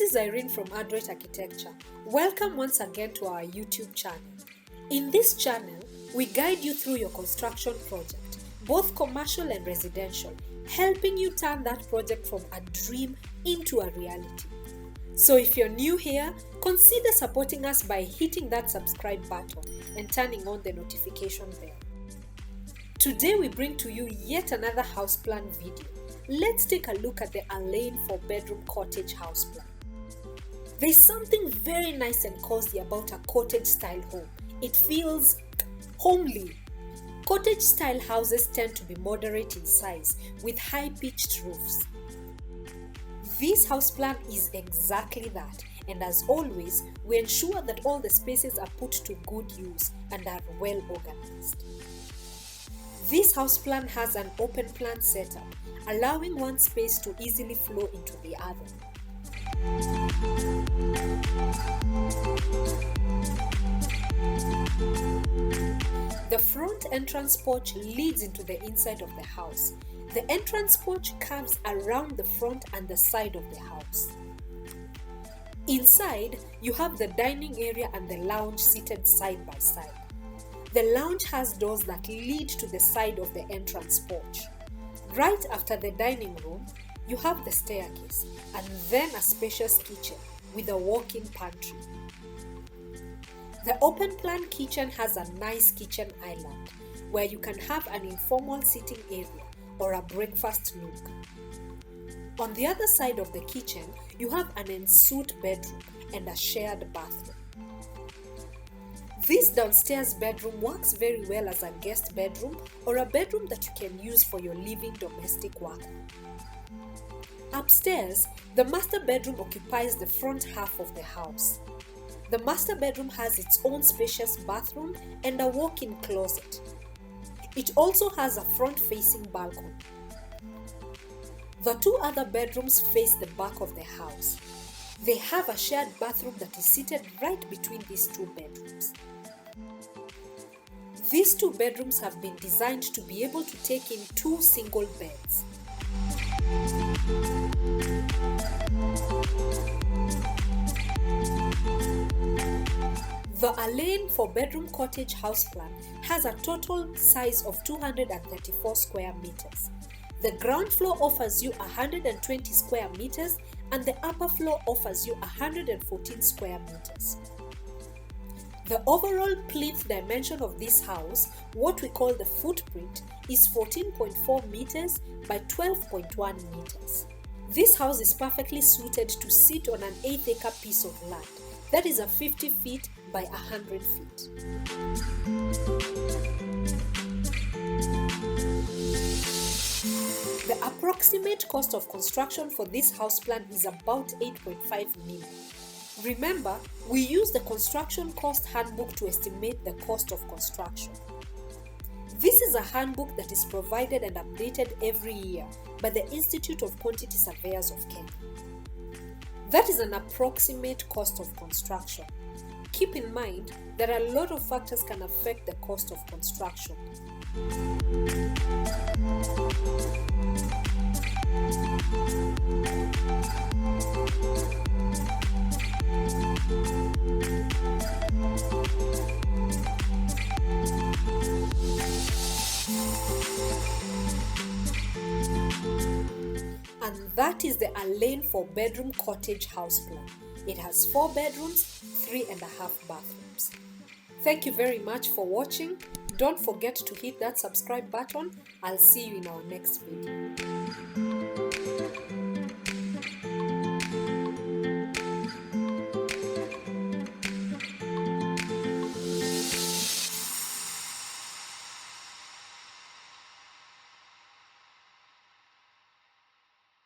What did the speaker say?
is Irene from Adjoining Architecture. Welcome once again to our YouTube channel. In this channel, we guide you through your construction project, both commercial and residential, helping you turn that project from a dream into a reality. So if you're new here, consider supporting us by hitting that subscribe button and turning on the notification bell. Today we bring to you yet another house plan video. Let's take a look at the Allane 4-bedroom cottage house plan. There's something very nice and cozy about a cottage style home. It feels homely. Cottage style houses tend to be moderate in size with high pitched roofs. This house plan is exactly that, and as always, we ensure that all the spaces are put to good use and are well organized. This house plan has an open plan setup, allowing one space to easily flow into the other. The front entrance porch leads into the inside of the house. The entrance porch curves around the front and the side of the house. Inside, you have the dining area and the lounge seated side by side. The lounge has doors that lead to the side of the entrance porch. Right after the dining room, you have the staircase and then a spacious kitchen with a walk-in pantry. The open plan kitchen has a nice kitchen island where you can have an informal sitting area or a breakfast nook. On the other side of the kitchen, you have an ensuite bedroom and a shared bathroom. This downstairs bedroom works very well as a guest bedroom or a bedroom that you can use for your living domestic work. Upstairs, the master bedroom occupies the front half of the house. The master bedroom has its own spacious bathroom and a walk-in closet. It also has a front-facing balcony. The two other bedrooms face the back of the house. They have a shared bathroom that is seated right between these two bedrooms. These two bedrooms have been designed to be able to take in two single beds. The Allane 4-bedroom cottage house plan has a total size of 234 square meters. The ground floor offers you 120 square meters and the upper floor offers you 114 square meters. The overall plinth dimension of this house, what we call the footprint, is 14.4 meters by 12.1 meters. This house is perfectly suited to sit on an 8-acre piece of land. That is a 50 feet by 100 feet. The approximate cost of construction for this house plan is about 8.5 million. Remember, we use the construction cost handbook to estimate the cost of construction. This is a handbook that is provided and updated every year by the Institute of Quantity Surveyors of Kenya. That is an approximate cost of construction. Keep in mind, there are a lot of factors can affect the cost of construction. And that is the Allane 4-bedroom cottage house plan. It has 4 bedrooms, 3.5 bathrooms. Thank you very much for watching. Don't forget to hit that subscribe button. I'll see you in our next video.